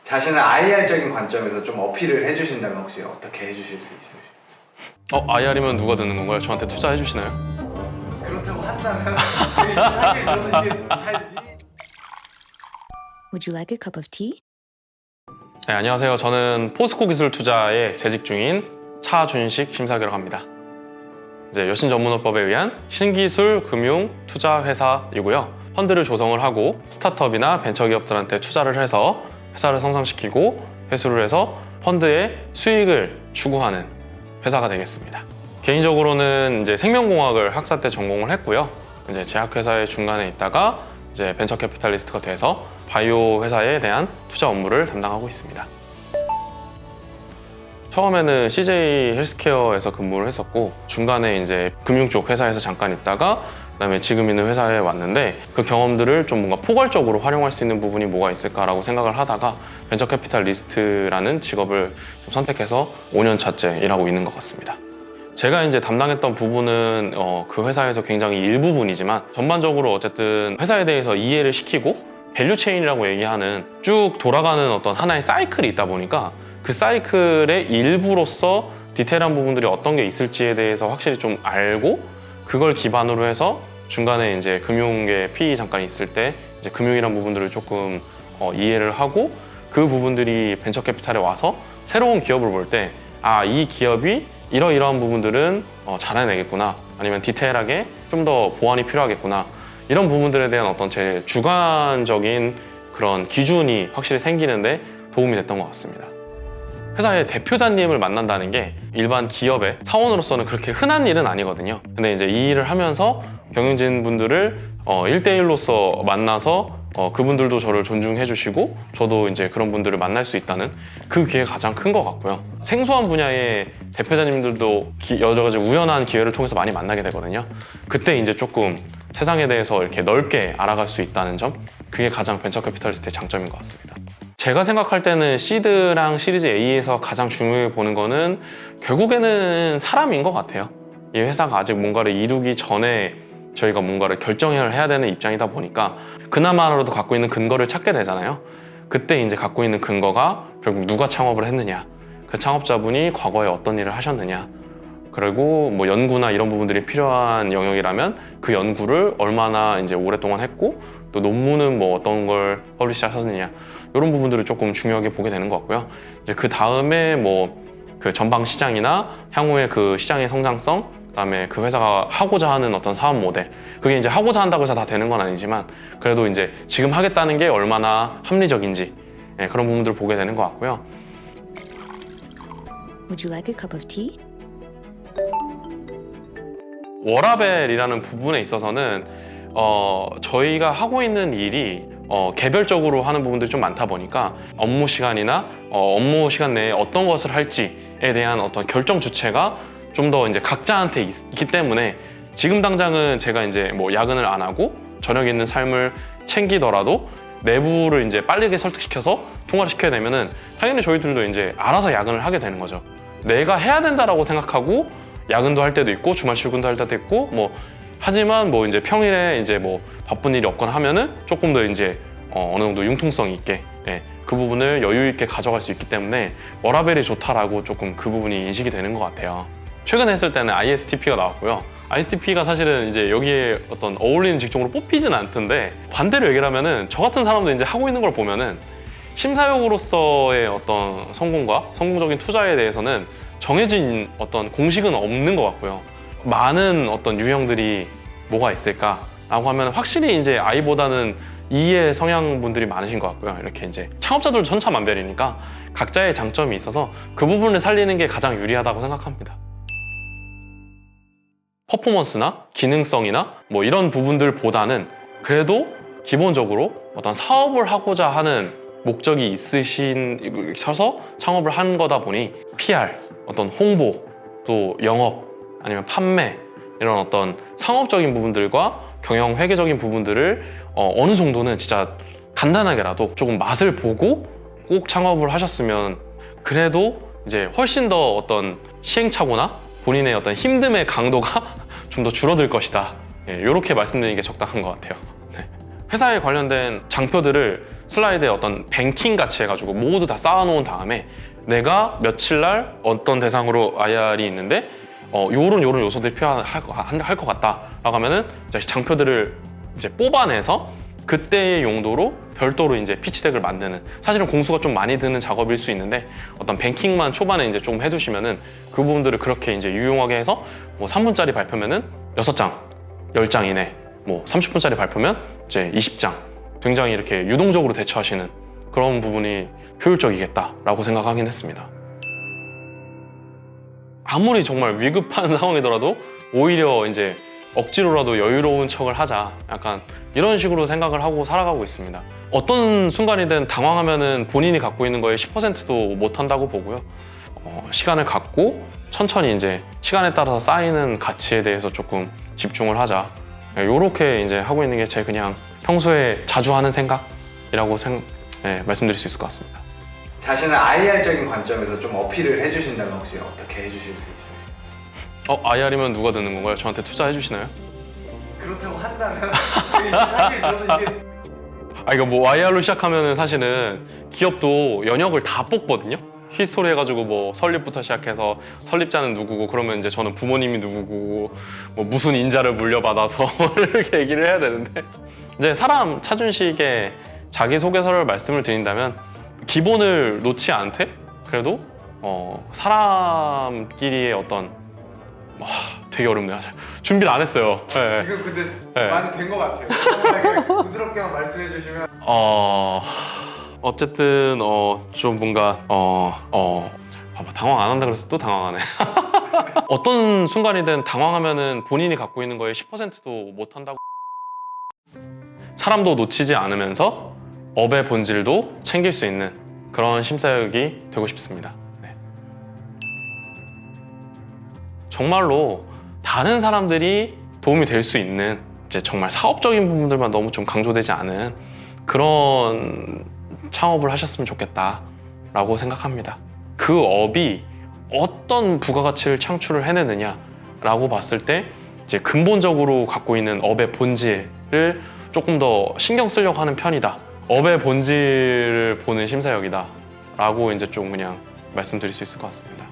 자신을 IR적인 관점에서 좀 어필을 해주신다면 혹시 어떻게 해주실 수 있으세요? IR이면 누가 듣는 건가요? 저한테 투자해 주시나요? 그렇다고 한다면 사실 저는 이게 잘 Would you like a cup of tea? 네, 안녕하세요. 저는 포스코 기술 투자에 재직 중인 차준식 심사기라고 합니다. 이제 여신전문업법에 의한 신기술 금융 투자 회사이고요. 펀드를 조성을 하고 스타트업이나 벤처기업들한테 투자를 해서 회사를 성장시키고 회수를 해서 펀드의 수익을 추구하는 회사가 되겠습니다. 개인적으로는 이제 생명공학을 학사 때 전공을 했고요. 이제 제약회사의 중간에 있다가 이제 벤처 캐피탈리스트가 돼서 바이오 회사에 대한 투자 업무를 담당하고 있습니다. 처음에는 CJ 헬스케어에서 근무를 했었고 중간에 이제 금융 쪽 회사에서 잠깐 있다가 그다음에 지금 있는 회사에 왔는데 그 경험들을 좀 뭔가 포괄적으로 활용할 수 있는 부분이 뭐가 있을까라고 생각을 하다가 벤처 캐피탈리스트라는 직업을 좀 선택해서 5년 차째 일하고 있는 것 같습니다. 제가 이제 담당했던 부분은 그 회사에서 굉장히 일부분이지만 전반적으로 어쨌든 회사에 대해서 이해를 시키고 밸류 체인이라고 얘기하는 쭉 돌아가는 어떤 하나의 사이클이 있다 보니까 그 사이클의 일부로서 디테일한 부분들이 어떤 게 있을지에 대해서 확실히 좀 알고 그걸 기반으로 해서 중간에 이제 금융계 PE 잠깐 있을 때 이제 금융이란 부분들을 조금 이해를 하고 그 부분들이 벤처 캐피탈에 와서 새로운 기업을 볼 때 이 기업이 이러이러한 부분들은 잘해내겠구나 아니면 디테일하게 좀 더 보완이 필요하겠구나 이런 부분들에 대한 어떤 제 주관적인 그런 기준이 확실히 생기는데 도움이 됐던 것 같습니다. 회사의 대표자님을 만난다는 게 일반 기업의 사원으로서는 그렇게 흔한 일은 아니거든요. 근데 이제 이 일을 하면서 경영진 분들을 1대1로서 만나서 그분들도 저를 존중해 주시고 저도 이제 그런 분들을 만날 수 있다는 그 기회가 가장 큰 것 같고요. 생소한 분야의 대표자님들도 여러 가지 우연한 기회를 통해서 많이 만나게 되거든요. 그때 이제 조금 세상에 대해서 이렇게 넓게 알아갈 수 있다는 점, 그게 가장 벤처 캐피탈리스트의 장점인 것 같습니다. 제가 생각할 때는 시드랑 시리즈 A에서 가장 중요해 보는 거는 결국에는 사람인 것 같아요. 이 회사가 아직 뭔가를 이루기 전에 저희가 뭔가를 결정을 해야 되는 입장이다 보니까 그나마라도 갖고 있는 근거를 찾게 되잖아요. 그때 이제 갖고 있는 근거가 결국 누가 창업을 했느냐, 그 창업자분이 과거에 어떤 일을 하셨느냐, 그리고 뭐 연구나 이런 부분들이 필요한 영역이라면 그 연구를 얼마나 이제 오랫동안 했고 또 논문은 뭐 어떤 걸 퍼블리시 하셨느냐 이런 부분들을 조금 중요하게 보게 되는 것 같고요. 이제 그 다음에 뭐 그 전방 시장이나 향후의 그 시장의 성장성, 그다음에 그 회사가 하고자 하는 어떤 사업 모델, 그게 이제 하고자 한다고 해서 다 되는 건 아니지만 그래도 이제 지금 하겠다는 게 얼마나 합리적인지 그런 부분들을 보게 되는 것 같고요. Would you like a cup of tea? 워라벨이라는 부분에 있어서는 저희가 하고 있는 일이 개별적으로 하는 부분들이 좀 많다 보니까 업무 시간이나 업무 시간 내에 어떤 것을 할지에 대한 어떤 결정 주체가 좀 더 이제 각자한테 있기 때문에 지금 당장은 제가 이제 뭐 야근을 안 하고 저녁에 있는 삶을 챙기더라도 내부를 이제 빠르게 설득시켜서 통화를 시켜야 되면은 당연히 저희들도 이제 알아서 야근을 하게 되는 거죠. 내가 해야 된다라고 생각하고 야근도 할 때도 있고 주말 출근도 할 때도 있고 뭐 하지만 뭐 이제 평일에 이제 뭐 바쁜 일이 없거나 하면은 조금 더 이제 어느 정도 융통성 있게 그 부분을 여유 있게 가져갈 수 있기 때문에 워라벨이 좋다라고 조금 그 부분이 인식이 되는 것 같아요. 최근에 했을 때는 ISTP가 나왔고요. ISTP가 사실은 이제 여기에 어떤 어울리는 직종으로 뽑히진 않던데 반대로 얘기를 하면은 저 같은 사람도 이제 하고 있는 걸 보면은 심사역으로서의 어떤 성공과 성공적인 투자에 대해서는 정해진 어떤 공식은 없는 것 같고요. 많은 어떤 유형들이 뭐가 있을까라고 하면 확실히 이제 I보다는 E의 성향분들이 많으신 것 같고요. 이렇게 이제 창업자들도 천차만별이니까 각자의 장점이 있어서 그 부분을 살리는 게 가장 유리하다고 생각합니다. 퍼포먼스나 기능성이나 뭐 이런 부분들보다는 그래도 기본적으로 어떤 사업을 하고자 하는 목적이 있으셔서 창업을 한 거다 보니 PR, 어떤 홍보, 또 영업, 아니면 판매 이런 어떤 상업적인 부분들과 경영 회계적인 부분들을 어느 정도는 진짜 간단하게라도 조금 맛을 보고 꼭 창업을 하셨으면 그래도 이제 훨씬 더 어떤 시행착오나 본인의 어떤 힘듦의 강도가 좀 더 줄어들 것이다. 이렇게 말씀드리는 게 적당한 것 같아요. 네. 회사에 관련된 장표들을 슬라이드에 어떤 뱅킹 같이 해가지고 모두 다 쌓아놓은 다음에 내가 며칠 날 어떤 대상으로 IR이 있는데 요런 요소들이 필요할 것 같다 라고 하면은 이제 장표들을 이제 뽑아내서 그때의 용도로 별도로 이제 피치덱을 만드는, 사실은 공수가 좀 많이 드는 작업일 수 있는데 어떤 뱅킹만 초반에 이제 좀 해두시면은 그 부분들을 그렇게 이제 유용하게 해서 뭐 3분짜리 발표면은 6장, 10장 이내, 뭐 30분짜리 발표면 이제 20장, 굉장히 이렇게 유동적으로 대처하시는 그런 부분이 효율적이겠다라고 생각하긴 했습니다. 아무리 정말 위급한 상황이더라도 오히려 이제 억지로라도 여유로운 척을 하자, 약간 이런 식으로 생각을 하고 살아가고 있습니다. 어떤 순간이든 당황하면은 본인이 갖고 있는 거에 10%도 못 한다고 보고요. 시간을 갖고 천천히 이제 시간에 따라서 쌓이는 가치에 대해서 조금 집중을 하자. 요렇게 이제 하고 있는 게 제 그냥 평소에 자주 하는 생각이라고 말씀드릴 수 있을 것 같습니다. 자신을 IR적인 관점에서 좀 어필을 해주신다면 혹시 어떻게 해주실 수 있어요? IR이면 누가 듣는 건가요? 저한테 투자해 주시나요? 그렇다고 한다면 사실 저는 이게 이거 뭐 IR로 시작하면은 사실은 기업도 연역을 다 뽑거든요. 히스토리 해가지고 뭐 설립부터 시작해서 설립자는 누구고, 그러면 이제 저는 부모님이 누구고 뭐 무슨 인자를 물려받아서 이렇게 얘기를 해야 되는데, 이제 사람 차준식의 자기소개서를 말씀을 드린다면 기본을 놓지 않되 그래도 사람끼리의 어떤 되게 어렵네요. 준비를 안 했어요. 네. 지금 근데 네. 많이 된 것 같아요. 부드럽게만 말씀해 주시면. 어쨌든 좀 뭔가 봐봐, 당황 안 한다 그래서 또 당황하네. 어떤 순간이든 당황하면은 본인이 갖고 있는 거에 10%도 못 한다고. 사람도 놓치지 않으면서 업의 본질도 챙길 수 있는 그런 심사역이 되고 싶습니다. 네. 정말로 다른 사람들이 도움이 될 수 있는, 이제 정말 사업적인 부분들만 너무 좀 강조되지 않은 그런 창업을 하셨으면 좋겠다라고 생각합니다. 그 업이 어떤 부가가치를 창출을 해내느냐라고 봤을 때 이제 근본적으로 갖고 있는 업의 본질을 조금 더 신경 쓰려고 하는 편이다. 업의 본질을 보는 심사역이다 라고 이제 좀 그냥 말씀드릴 수 있을 것 같습니다.